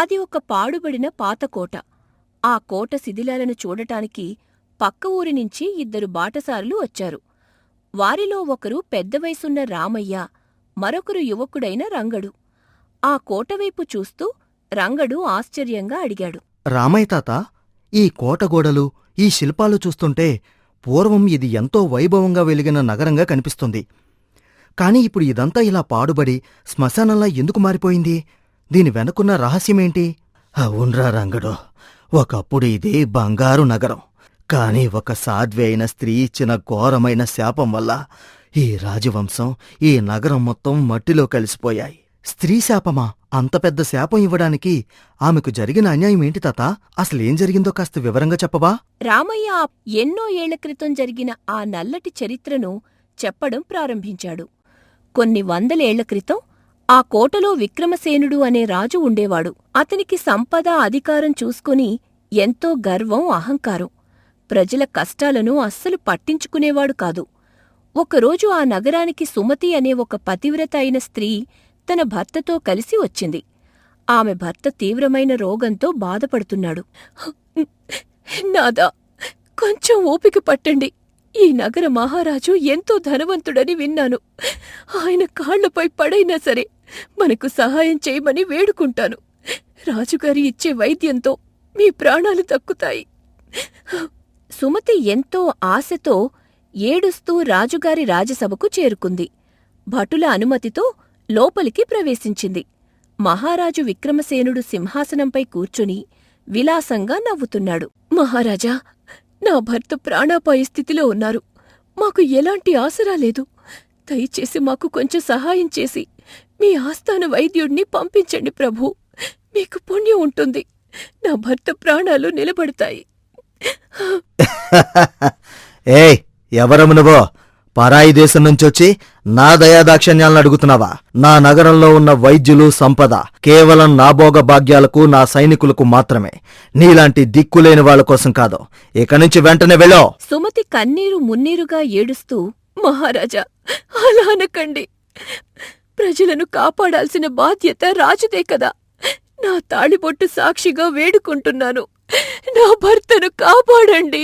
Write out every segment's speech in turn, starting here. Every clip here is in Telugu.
అది ఒక పాడుబడిన పాతకోట. ఆ కోట శిథిలాలను చూడటానికి పక్క ఊరినుంచి 2 బాటసారులు వచ్చారు. వారిలో ఒకరు పెద్ద వయసున్న రామయ్య, మరొకరు యువకుడైన రంగడు. ఆ కోటవైపు చూస్తూ రంగడు ఆశ్చర్యంగా అడిగాడు. రామయ్య తాత, ఈ కోటగోడలు, ఈ శిల్పాలు చూస్తుంటే పూర్వం ఇది ఎంతో వైభవంగా వెలిగిన నగరంగా కనిపిస్తుంది. కాని ఇప్పుడు ఇదంతా ఇలా పాడుబడి శ్మశానంలా ఎందుకు మారిపోయింది? దీని వెనుకున్న రహస్యమేంటి? అవున్రా రంగడు, ఒకప్పుడు ఇది బంగారు నగరం. కాని ఒక సాధ్వి అయిన స్త్రీ ఇచ్చిన ఘోరమైన శాపం వల్ల ఈ రాజవంశం, ఈ నగరం మొత్తం మట్టిలో కలిసిపోయాయి. స్త్రీ శాపమా? అంత పెద్ద శాపం ఇవ్వడానికి ఆమెకు జరిగిన అన్యాయమేంటి తాత? అసలేం జరిగిందో కాస్త వివరంగా చెప్పవా? రామయ్య ఎన్నో ఏళ్ల క్రితం జరిగిన ఆ నల్లటి చరిత్రను చెప్పడం ప్రారంభించాడు. కొన్ని వందలేళ్ల క్రితం ఆ కోటలో విక్రమసేనుడు అనే రాజు ఉండేవాడు. అతనికి సంపద, అధికారం చూసుకుని ఎంతో గర్వం, అహంకారం. ప్రజల కష్టాలను అస్సలు పట్టించుకునేవాడు కాదు. ఒకరోజు ఆ నగరానికి సుమతి అనే ఒక పతివ్రత అయిన స్త్రీ తన భర్తతో కలిసి వచ్చింది. ఆమె భర్త తీవ్రమైన రోగంతో బాధపడుతున్నాడు. నాదా, కొంచెం ఓపిక పట్టండి. ఈ నగర మహారాజు ఎంతో ధనవంతుడని విన్నాను. ఆయన కాళ్లపై పడైనా సరే మనకు సహాయం చేయమని వేడుకుంటాను. రాజుగారి ఇచ్చే వైద్యంతో మీ ప్రాణాలు దక్కుతాయి. సుమతి ఎంతో ఆశతో ఏడుస్తూ రాజుగారి రాజసభకు చేరుకుంది. భటుల అనుమతితో లోపలికి ప్రవేశించింది. మహారాజు విక్రమసేనుడు సింహాసనంపై కూర్చుని విలాసంగా నవ్వుతున్నాడు. మహారాజా, నా భర్త ప్రాణాపాయ స్థితిలో ఉన్నారు. మాకు ఎలాంటి ఆసరా లేదు. దయచేసి మాకు కొంచెం సహాయం చేసి మీ ఆస్థాన వైద్యుడిని పంపించండి ప్రభూ. మీకు పుణ్యం ఉంటుంది. నా భర్త ప్రాణాలు నిలబడతాయి. ఏయ్, ఎవరము నువ్వో? పరాయి దేశం నుంచొచ్చి నా దయాదాక్షిణ్యాలను అడుగుతున్నావా? నా నగరంలో ఉన్న వైద్యులు, సంపద కేవలం నా భోగ భాగ్యాలకు, నా సైనికులకు మాత్రమే. నీలాంటి దిక్కులేని వాళ్ల కోసం కాదు. ఇక నుంచి వెంటనే వెళ్ళో. సుమతి కన్నీరు మున్నీరుగా ఏడుస్తూ, మహారాజా, అలా అనకండి. ప్రజలను కాపాడాల్సిన బాధ్యత రాజుదే కదా. నా తాళిబొట్టు సాక్షిగా వేడుకుంటున్నాను. నా భర్తను కాపాడండి.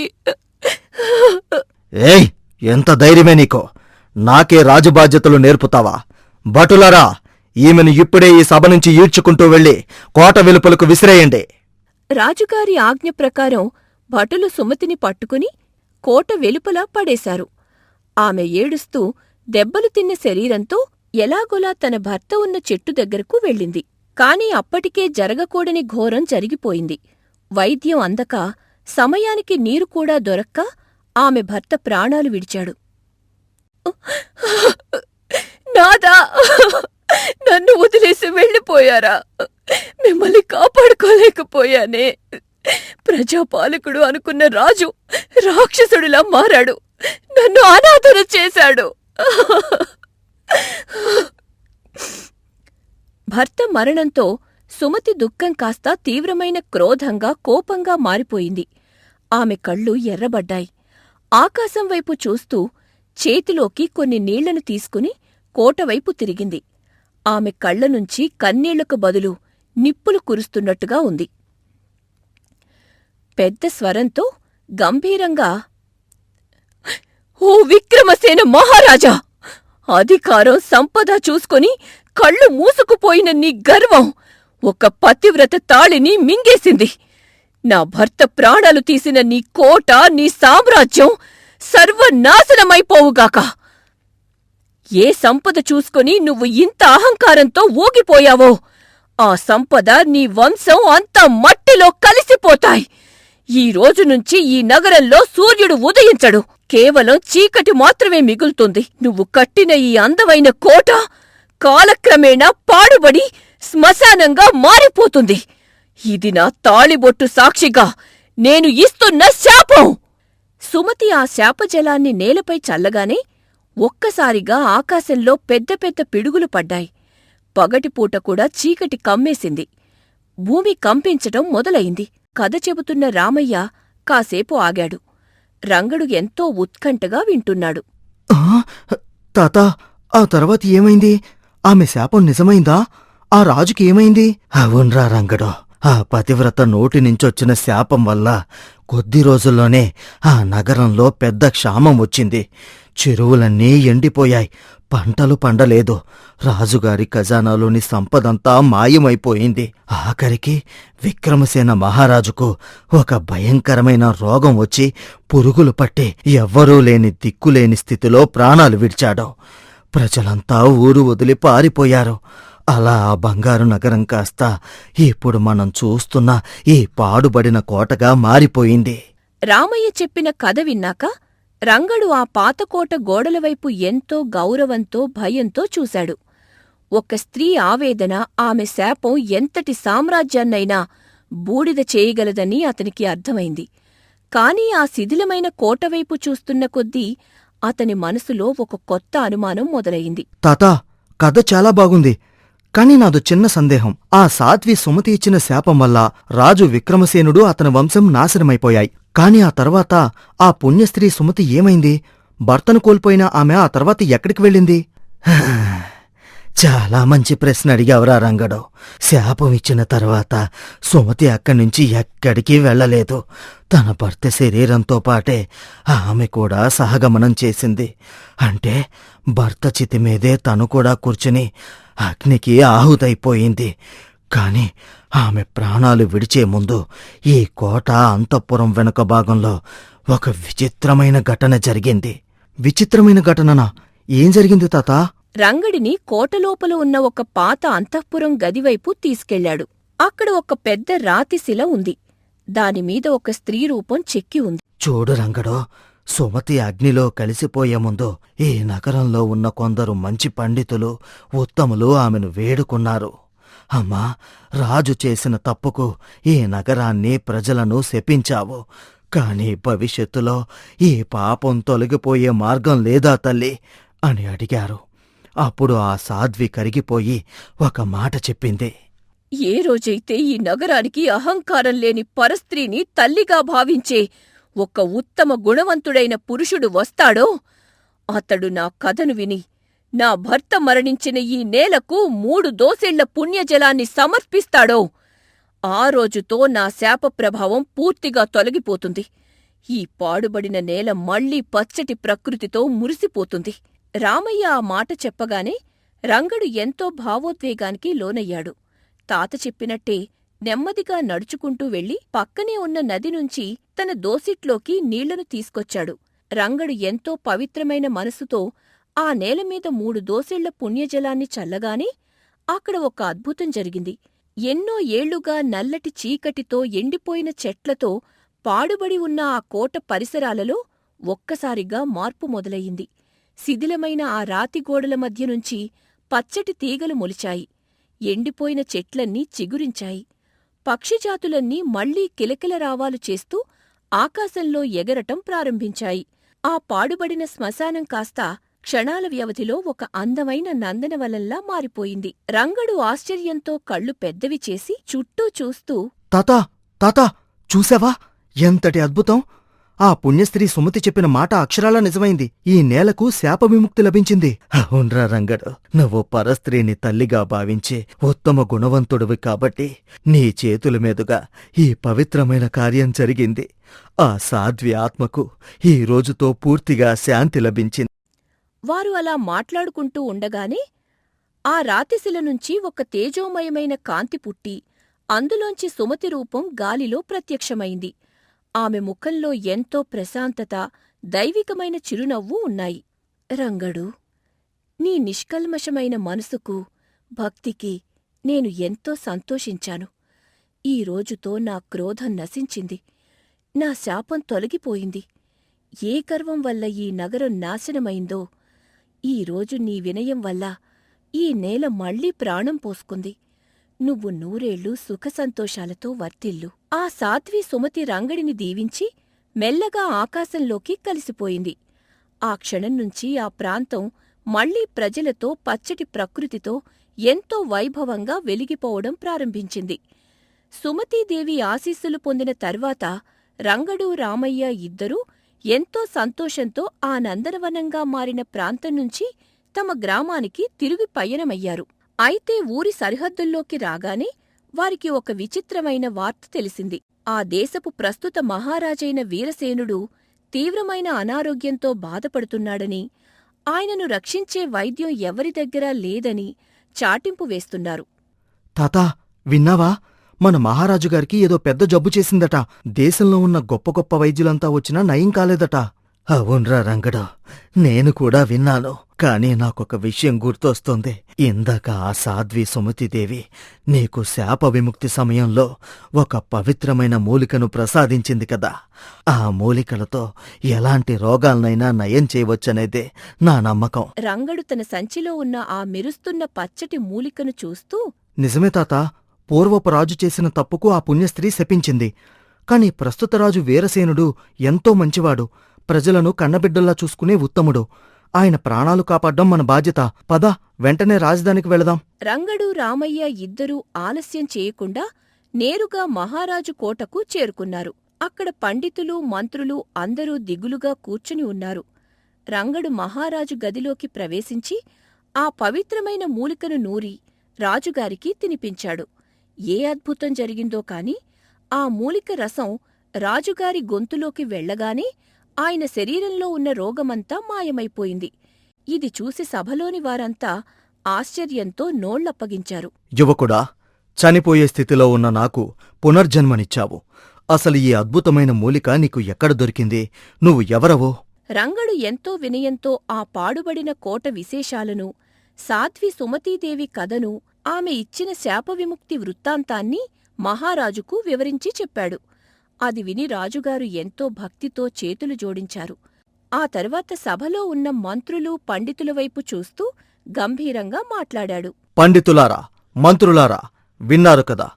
ఏయ్, ఎంత ధైర్యమే నీకో? నాకే రాజు బాధ్యతలు నేర్పుతావా? భటులరా, ఈమెను ఇప్పుడే ఈ సభ నుంచి ఈడ్చుకుంటూ వెళ్లి కోట వెలుపలకు విసిరేయండి. రాజుగారి ఆజ్ఞ ప్రకారం భటులు సుమతిని పట్టుకుని కోట వెలుపల పడేశారు. ఆమె ఏడుస్తూ దెబ్బలు తిన్న శరీరంతో ఎలాగోలా తన భర్త ఉన్న చెట్టు దగ్గరకు వెళ్ళింది. కాని అప్పటికే జరగకూడని ఘోరం జరిగిపోయింది. వైద్యం అందక, సమయానికి నీరు కూడా దొరక్క ఆమె భర్త ప్రాణాలు విడిచాడు. నాదా, నన్ను వదిలేసి వెళ్ళిపోయారా? మిమ్మల్ని కాపాడుకోలేకపోయానే. ప్రజాపాలకుడు అనుకున్న రాజు రాక్షసుడిలా మారాడు. నన్ను అనాథన చేశాడు. భర్త మరణంతో సుమతి దుఃఖం కాస్త తీవ్రమైన క్రోధంగా, కోపంగా మారిపోయింది. ఆమె కళ్ళు ఎర్రబడ్డాయి. ఆకాశం వైపు చూస్తూ చేతిలోకి కొన్ని నీళ్లను తీసుకుని కోటవైపు తిరిగింది. ఆమె కళ్లనుంచి కన్నీళ్లకు బదులు నిప్పులు కురుస్తున్నట్టుగా ఉంది. పెద్ద స్వరంతో గంభీరంగా, ఓ విక్రమసేన మహారాజా! అధికారం, సంపద చూసుకొని కళ్ళు మూసుకుపోయిన నీ గర్వం ఒక పతివ్రత తాళిని మింగేసింది. నా భర్త ప్రాణాలు తీసిన నీ కోట, నీ సామ్రాజ్యం సర్వనాశనమైపోవుగాక. ఏ సంపద చూసుకొని నువ్వు ఇంత అహంకారంతో ఊగిపోయావో, ఆ సంపద, నీ వంశం అంతా మట్టిలో కలిసిపోతాయి. ఈ రోజునుంచి ఈ నగరంలో సూర్యుడు ఉదయించడు. కేవలం చీకటి మాత్రమే మిగులుతుంది. నువ్వు కట్టిన ఈ అందమైన కోట కాలక్రమేణా పాడుబడి శ్మశానంగా మారిపోతుంది. ఇది నా తాళిబొట్టు సాక్షిగా నేను ఇస్తున్న శాపం. సుమతి ఆ శాపజలాన్ని నేలపై చల్లగానే ఒక్కసారిగా ఆకాశంలో పెద్ద పెద్ద పిడుగులు పడ్డాయి. పగటిపూట కూడా చీకటి కమ్మేసింది. భూమి కంపించటం మొదలయింది. కథ చెబుతున్న రామయ్య కాసేపు ఆగాడు. రంగడు ఎంతో ఉత్కంఠగా వింటున్నాడు. తాత, ఆ తర్వాత ఏమైంది? ఆమె శాపం నిజమైందా? ఆ రాజుకి ఏమైంది? అవున్రా రంగడు, ఆ పతివ్రత నోటి నుంచొచ్చిన శాపం వల్ల కొద్ది రోజుల్లోనే ఆ నగరంలో పెద్ద క్షామం వచ్చింది. చెరువులన్నీ ఎండిపోయాయి. పంటలు పండలేదు. రాజుగారి ఖజానాలోని సంపదంతా మాయమైపోయింది. ఆఖరికి విక్రమసేన మహారాజుకు ఒక భయంకరమైన రోగం వచ్చి పురుగులు పట్టి ఎవ్వరూ లేని దిక్కులేని స్థితిలో ప్రాణాలు విడిచాడు. ప్రజలంతా ఊరు వదిలి పారిపోయారు. అలా ఆ బంగారు నగరం కాస్త ఇప్పుడు మనం చూస్తున్న ఈ పాడుబడిన కోటగా మారిపోయింది. రామయ్య చెప్పిన కథ విన్నాక రంగడు ఆ పాతకోట గోడలవైపు ఎంతో గౌరవంతో భయంతో చూశాడు. ఒక స్త్రీ ఆవేదన, ఆమె శాపం ఎంతటి సామ్రాజ్యాన్నైనా బూడిద చేయగలదని అతనికి అర్థమైంది. కాని ఆ శిథిలమైన కోటవైపు చూస్తున్న కొద్దీ అతని మనసులో ఒక కొత్త అనుమానం మొదలయింది. తాతా, కథ చాలా బాగుంది. కాని నాదో చిన్న సందేహం. ఆ సాధ్వి సుమతి ఇచ్చిన శాపం వల్ల రాజు విక్రమసేనుడు అతని వంశం నాశనమైపోయాయి. కాని ఆ తర్వాత ఆ పుణ్యస్త్రీ సుమతి ఏమైంది? భర్తను కోల్పోయిన ఆమె ఆ తర్వాత ఎక్కడికి వెళ్ళింది? చాలా మంచి ప్రశ్న అడిగావురా రంగడు. శాపం ఇచ్చిన తర్వాత సుమతి అక్కడ్నుంచి ఎక్కడికి వెళ్లలేదు. తన భర్త శరీరంతో పాటే ఆమె కూడా సహగమనం చేసింది. అంటే భర్త చితిమీదే తను కూడా కూర్చుని అగ్నికి ఆహుతైపోయింది. కాని ఆమె ప్రాణాలు విడిచే ముందు ఈ కోట అంతఃపురం వెనుక భాగంలో ఒక విచిత్రమైన ఘటన జరిగింది. విచిత్రమైన ఘటననా? ఏం జరిగింది తాతా? రంగడిని కోటలోపల ఉన్న ఒక పాత అంతఃపురం గదివైపు తీసుకెళ్లాడు. అక్కడ ఒక పెద్ద రాతిశిల ఉంది. దానిమీద ఒక స్త్రీ రూపం చెక్కి ఉంది. చూడు రంగడో, సుమతి అగ్నిలో కలిసిపోయే ముందు ఈ నగరంలో ఉన్న కొందరు మంచి పండితులు, ఉత్తములు ఆమెను వేడుకున్నారు. అమ్మా, రాజు చేసిన తప్పుకు ఈ నగరాన్ని, ప్రజలను శపించావు. కాని భవిష్యత్తులో ఈ పాపం తొలగిపోయే మార్గం లేదా తల్లి అని అడిగారు. అప్పుడు ఆ సాధ్వి కరిగిపోయి ఒక మాట చెప్పింది. ఏ రోజైతే ఈ నగరానికి అహంకారం లేని పరస్త్రీని తల్లిగా భావించే ఒక ఉత్తమ గుణవంతుడైన పురుషుడు వస్తాడో, అతడు నా కథను విని నా భర్త మరణించిన ఈ నేలకు 3 దోసెళ్ల పుణ్యజలాన్ని సమర్పిస్తాడో, ఆ రోజుతో నా శాప ప్రభావం పూర్తిగా తొలగిపోతుంది. ఈ పాడుబడిన నేల మళ్లీ పచ్చటి ప్రకృతితో మురిసిపోతుంది. రామయ్య ఆ మాట చెప్పగానే రంగడు ఎంతో భావోద్వేగానికి లోనయ్యాడు. తాత చెప్పినట్టే నెమ్మదిగా నడుచుకుంటూ వెళ్లి పక్కనే ఉన్న నది నుంచి తన దోసిట్లోకి నీళ్లను తీసుకొచ్చాడు. రంగడు ఎంతో పవిత్రమైన మనసుతో ఆ నేలమీద 3 దోసెళ్ల పుణ్యజలాన్ని చల్లగానే అక్కడ ఒక అద్భుతం జరిగింది. ఎన్నో ఏళ్లుగా నల్లటి చీకటితో ఎండిపోయిన చెట్లతో పాడుబడి ఉన్న ఆ కోట పరిసరాలలో ఒక్కసారిగా మార్పు మొదలయింది. శిథిలమైన ఆ రాతిగోడల మధ్యనుంచి పచ్చటి తీగలు మొలిచాయి. ఎండిపోయిన చెట్లన్నీ చిగురించాయి. పక్షిజాతులన్నీ మళ్లీ కిలకిలరావాలు చేస్తూ ఆకాశంలో ఎగరటం ప్రారంభించాయి. ఆ పాడుబడిన శ్మశానం కాస్త క్షణాల వ్యవధిలో ఒక అందమైన నందనవనంలా మారిపోయింది. రంగడు ఆశ్చర్యంతో కళ్ళు పెద్దవి చేసి చుట్టూ చూస్తూ, తాతా, తాతా, చూశావా? ఎంతటి అద్భుతం! ఆ పుణ్యస్త్రీ సుమతి చెప్పిన మాట అక్షరాలా నిజమైంది. ఈ నేలకు శాప విముక్తి లభించింది. అవునరా రంగడు, నువ్వు పరస్త్రీని తల్లిగా భావించే ఉత్తమ గుణవంతుడివి కాబట్టి నీ చేతుల మీదుగా ఈ పవిత్రమైన కార్యం జరిగింది. ఆ సాధ్వి ఆత్మకు ఈ రోజుతో పూర్తిగా శాంతి లభించింది. వారు అలా మాట్లాడుకుంటూ ఉండగానే ఆ రాతిశిల నుంచి ఒక తేజోమయమైన కాంతి పుట్టి అందులోంచి సుమతి రూపం గాలిలో ప్రత్యక్షమైంది. ఆమె ముఖంలో ఎంతో ప్రశాంతత, దైవికమైన చిరునవ్వు ఉన్నాయి. రంగడు, నీ నిష్కల్మషమైన మనసుకు, భక్తికి నేను ఎంతో సంతోషించాను. ఈ రోజుతో నా క్రోధం నశించింది. నా శాపం తొలగిపోయింది. ఏ గర్వం వల్ల ఈ నగరం నాశనమైందో, ఈరోజు నీ వినయం వల్ల ఈ నేల మళ్లీ ప్రాణం పోసుకుంది. నువ్వు 100 ఏళ్లు సుఖసంతోషాలతో వర్తిల్లు. ఆ సాధ్వి సుమతి రంగడిని దీవించి మెల్లగా ఆకాశంలోకి కలిసిపోయింది. ఆ క్షణం నుంచి ఆ ప్రాంతం మళ్లీ ప్రజలతో, పచ్చటి ప్రకృతితో ఎంతో వైభవంగా వెలిగిపోవడం ప్రారంభించింది. సుమతీదేవి ఆశీస్సులు పొందిన తర్వాత రంగడు, రామయ్య ఇద్దరూ ఎంతో సంతోషంతో ఆ నందనవనంగా మారిన ప్రాంతం నుంచి తమ గ్రామానికి తిరిగి పయనమయ్యారు. అయితే ఊరి సరిహద్దుల్లోకి రాగానే వారికి ఒక విచిత్రమైన వార్త తెలిసింది. ఆ దేశపు ప్రస్తుత మహారాజైన వీరసేనుడు తీవ్రమైన అనారోగ్యంతో బాధపడుతున్నాడని, ఆయనను రక్షించే వైద్యం ఎవరి దగ్గరా లేదని చాటింపు వేస్తున్నారు. తాతా, విన్నావా? మన మహారాజుగారికి ఏదో పెద్ద జబ్బు చేసిందట. దేశంలో ఉన్న గొప్ప గొప్ప వైద్యులంతా వచ్చినా నయం కాలేదట. అవునరా రంగడు, నేను కూడా విన్నాను. కాని నాకొక విషయం గుర్తొస్తోంది. ఇందాక ఆ సాధ్వి సుమతిదేవి నీకు శాప విముక్తి సమయంలో ఒక పవిత్రమైన మూలికను ప్రసాదించింది కదా. ఆ మూలికలతో ఎలాంటి రోగాలనైనా నయం చేయవచ్చనేదే నా నమ్మకం. రంగడు తన సంచిలో ఉన్న ఆ మెరుస్తున్న పచ్చటి మూలికను చూస్తూ, నిజమే తాత, పూర్వపు రాజు చేసిన తప్పుకు ఆ పుణ్యస్త్రీ శపించింది. కాని ప్రస్తుత రాజు వీరసేనుడు ఎంతో మంచివాడు, ప్రజలను కన్నబిడ్డల్లా చూసుకునే ఉత్తముడు. ఆయన ప్రాణాలు కాపాడ్డం మన బాధ్యత. పద, వెంటనే రాజధానికి వెళదాం. రంగడు రామయ్య ఇద్దరూ ఆలస్యం చేయకుండా నేరుగా మహారాజు కోటకు చేరుకున్నారు. అక్కడ పండితులు, మంత్రులు అందరూ దిగులుగా కూర్చుని ఉన్నారు. రంగడు మహారాజు గదిలోకి ప్రవేశించి ఆ పవిత్రమైన మూలికను నూరి రాజుగారికి తినిపించాడు. ఏ అద్భుతం జరిగిందో కాని ఆ మూలిక రసం రాజుగారి గొంతులోకి వెళ్లగానే ఆయన శరీరంలో ఉన్న రోగమంతా మాయమైపోయింది. ఇది చూసి సభలోని వారంతా ఆశ్చర్యంతో నోళ్లప్పగించారు. యువకుడా, చనిపోయే స్థితిలో ఉన్న నాకు పునర్జన్మనిచ్చావు. అసలు ఈ అద్భుతమైన మూలిక నీకు ఎక్కడ దొరికింది? నువ్వు ఎవరవో? రంగడు ఎంతో వినయంతో ఆ పాడుబడిన కోట విశేషాలను, సాధ్వి సుమతీదేవి కథను, ఆమె ఇచ్చిన శాపవిముక్తి వృత్తాంతాన్ని మహారాజుకు వివరించి చెప్పాడు. అది విని రాజుగారు ఎంతో భక్తితో చేతులు జోడించారు. ఆ తర్వాత సభలో ఉన్న మంత్రులు, పండితుల వైపు చూస్తూ గంభీరంగా మాట్లాడాడు. పండితులారా, మంత్రులారా, విన్నారు కదా.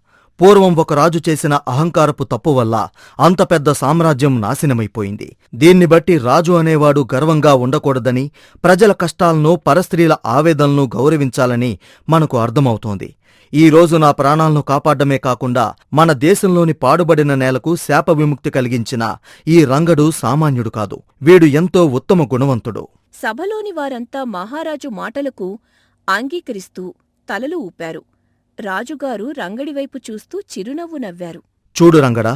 పూర్వం ఒక రాజు చేసిన అహంకారపు తప్పు వల్ల అంత పెద్ద సామ్రాజ్యం నాశనమైపోయింది. దీన్ని బట్టి రాజు అనేవాడు గర్వంగా ఉండకూడదని, ప్రజల కష్టాలను, పరస్త్రీల ఆవేదనలను గౌరవించాలని మనకు అర్థమవుతోంది. ఈ రోజు నా ప్రాణాలను కాపాడ్డమే కాకుండా మన దేశంలోని పాడుబడిన నేలకు శాప విముక్తి కలిగించిన ఈ రంగడు సామాన్యుడు కాదు. వీడు ఎంతో ఉత్తమ గుణవంతుడు. సభలోని వారంతా మహారాజు మాటలకు అంగీకరిస్తూ తలలు ఊపారు. రాజుగారు రంగడివైపు చూస్తూ చిరునవ్వు నవ్వారు. చూడు రంగడా,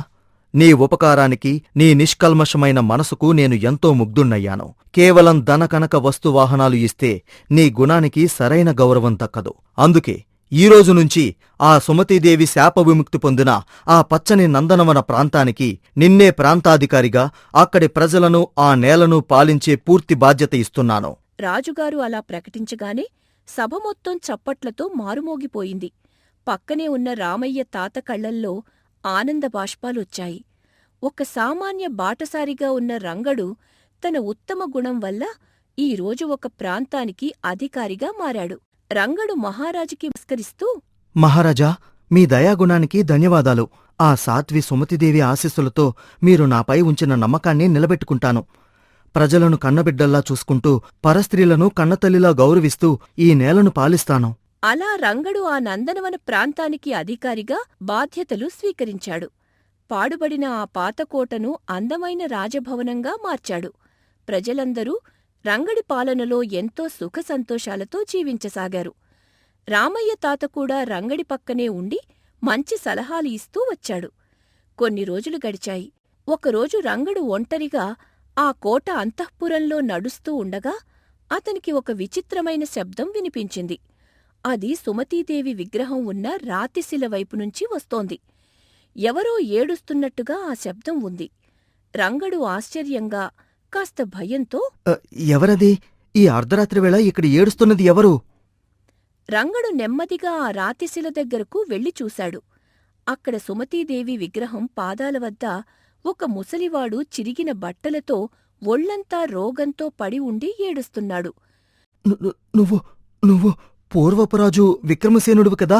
నీ ఉపకారానికి, నీ నిష్కల్మషమైన మనసుకు నేను ఎంతో ముగ్ధున్నయ్యాను. కేవలం ధనకనక వస్తువాహనాలు ఇస్తే నీ గుణానికి సరైన గౌరవం దక్కదు. అందుకే ఈరోజు నుంచి ఆ సుమతీదేవి శాప విముక్తి పొందిన ఆ పచ్చని నందనవన ప్రాంతానికి నిన్నే ప్రాంతాధికారిగా, అక్కడి ప్రజలను, ఆ నేలను పాలించే పూర్తి బాధ్యత ఇస్తున్నాను. రాజుగారు అలా ప్రకటించగానే సభ మొత్తం చప్పట్లతో మారుమోగిపోయింది. పక్కనే ఉన్న రామయ్య తాత కళ్లల్లో ఆనంద బాష్పాలొచ్చాయి. ఒక సామాన్య బాటసారిగా ఉన్న రంగడు తన ఉత్తమ గుణం వల్ల ఈరోజు ఒక ప్రాంతానికి అధికారిగా మారాడు. రంగడు మహారాజుకి నమస్కరిస్తూ, మహారాజా, మీ దయాగుణానికి ధన్యవాదాలు. ఆ సాధ్వి సుమతిదేవి ఆశీస్సులతో మీరు నాపై ఉంచిన నమ్మకాన్ని నిలబెట్టుకుంటాను. ప్రజలను కన్నబిడ్డల్లా చూసుకుంటూ, పరస్త్రీలను కన్నతల్లిలా గౌరవిస్తూ ఈ నేలను పాలిస్తాను. అలా రంగడు ఆ నందనవన ప్రాంతానికి అధికారిగా బాధ్యతలు స్వీకరించాడు. పాడుబడిన ఆ పాతకోటను అందమైన రాజభవనంగా మార్చాడు. ప్రజలందరూ రంగడి పాలనలో ఎంతో సుఖసంతోషాలతో జీవించసాగారు. రామయ్య తాత కూడా రంగడి పక్కనే ఉండి మంచి సలహాలు ఇస్తూ వచ్చాడు. కొన్ని రోజులు గడిచాయి. ఒకరోజు రంగడు ఒంటరిగా ఆ కోట అంతఃపురంలో నడుస్తూ ఉండగా అతనికి ఒక విచిత్రమైన శబ్దం వినిపించింది. అది సుమతీదేవి విగ్రహం ఉన్న రాతిశిల వైపునుంచి వస్తోంది. ఎవరో ఏడుస్తున్నట్టుగా ఆ శబ్దం ఉంది. రంగడు ఆశ్చర్యంగా, కాస్త భయంతో, ఎవరది? ఈ అర్ధరాత్రి వేళ ఇక్కడ ఏడుస్తున్నది ఎవరు? రంగడు నెమ్మదిగా ఆ రాతిశిల దగ్గరకు వెళ్లి చూశాడు. అక్కడ సుమతీదేవి విగ్రహం పాదాల వద్ద ఒక ముసలివాడు చిరిగిన బట్టలతో, ఒళ్లంతా రోగంతో పడి ఉండి ఏడుస్తున్నాడు. నువ్వు నువ్వు పూర్వపురాజు విక్రమసేనుడువు కదా?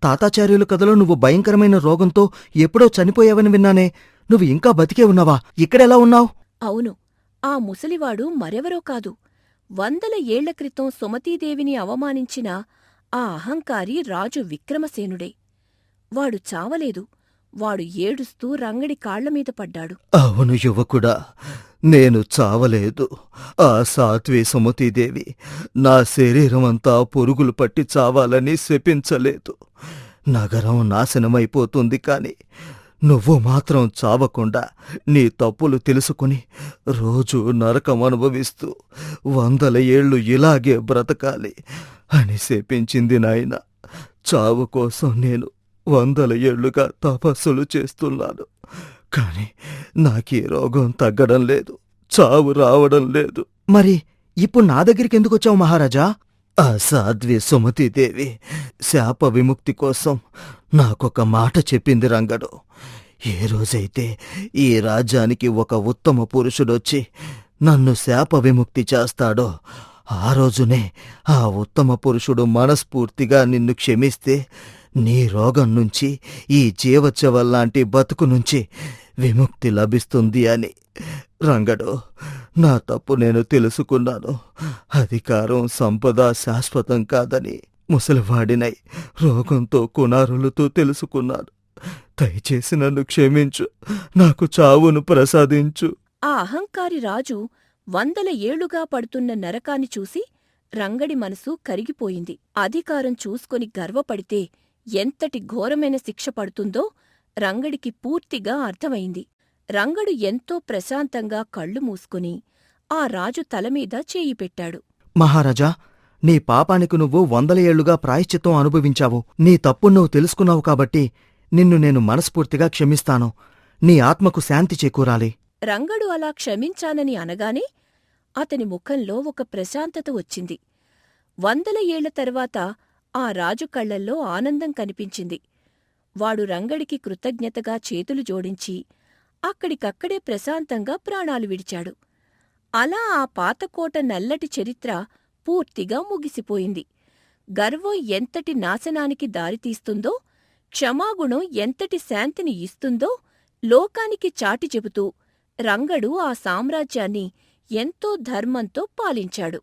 తాతాచార్యుల కథలో నువ్వు భయంకరమైన రోగంతో ఎప్పుడో చనిపోయావని విన్నానే. నువ్వు ఇంకా బతికే ఉన్నావా? ఇక్కడెలా ఉన్నావు? అవును, ఆ ముసలివాడు మరెవరో కాదు. 100 ఏళ్ల క్రితం సుమతీదేవిని అవమానించిన ఆ అహంకారి రాజు విక్రమసేనుడే. వాడు చావలేదు. వాడు ఏడుస్తూ రంగడి కాళ్లమీద పడ్డాడు. అవును యువకుడా, నేను చావలేదు. ఆ సాత్వి సుమతీదేవి నా శరీరమంతా పురుగులు పట్టి చావాలని శపించలేదు. నగరం నాశనమైపోతుంది కాని నువ్వు మాత్రం చావకుండా నీ తప్పులు తెలుసుకుని రోజూ నరకం అనుభవిస్తూ 100 ఏళ్ళు ఇలాగే బ్రతకాలి అని శపించింది నాయన. చావు కోసం నేను 100 ఏళ్లుగా తపస్సులు చేస్తున్నాను. కాని నాకీ రోగం తగ్గడం లేదు, చావు రావడం లేదు. మరి ఇప్పుడు నా దగ్గరికి ఎందుకొచ్చావు మహారాజా? ఆ సాధ్వి సుమతీదేవి శాప విముక్తి కోసం నాకొక మాట చెప్పింది రంగడు. ఏ రోజైతే ఈ రాజ్యానికి ఒక ఉత్తమ పురుషుడొచ్చి నన్ను శాప విముక్తి చేస్తాడో ఆ రోజునే ఆ ఉత్తమ పురుషుడు మనస్ఫూర్తిగా నిన్ను క్షమిస్తే నీ రోగం నుంచి, ఈ జీవచ్చవల్లాంటి బతుకు నుంచి విముక్తి లభిస్తుంది అని. రంగడు, నా తప్పు నేను తెలుసుకున్నాను. అధికారం, సంపద శాశ్వతం కాదని ముసలివాడినై రోగంతో కునారులతో తెలుసుకున్నాను. దయచేసి నన్ను క్షమించు, నాకు చావును ప్రసాదించు. ఆ అహంకారి రాజు 100 ఏళ్లుగా పడుతున్న నరకాన్ని చూసి రంగడి మనసు కరిగిపోయింది. అధికారం చూసుకొని గర్వపడితే ఎంతటి ఘోరమైన శిక్ష పడుతుందో రంగడికి పూర్తిగా అర్థమైంది. రంగడు ఎంతో ప్రశాంతంగా కళ్ళు మూసుకుని ఆ రాజు తలమీద చేయి పెట్టాడు. మహారాజా, నీ పాపానికి నువ్వు 100 ఏళ్లుగా ప్రాయశ్చిత్తం అనుభవించావు. నీ తప్పు నువ్వు తెలుసుకున్నావు కాబట్టి నిన్ను నేను మనస్ఫూర్తిగా క్షమిస్తాను. నీ ఆత్మకు శాంతి చేకూరాలి. రంగడు అలా క్షమించానని అనగానే అతని ముఖంలో ఒక ప్రశాంతత వచ్చింది. 100 ఏళ్ల తర్వాత ఆ రాజు కళ్లల్లో ఆనందం కనిపించింది. వాడు రంగడికి కృతజ్ఞతగా చేతులు జోడించి అక్కడికక్కడే ప్రశాంతంగా ప్రాణాలు విడిచాడు. అలా ఆ పాతకోట నల్లటి చరిత్ర పూర్తిగా ముగిసిపోయింది. గర్వం ఎంతటి నాశనానికి దారితీస్తుందో, క్షమాగుణం ఎంతటి శాంతిని ఇస్తుందో లోకానికి చాటి చెబుతూ రంగడు ఆ సామ్రాజ్యాన్ని ఎంతో ధర్మంతో పాలించాడు.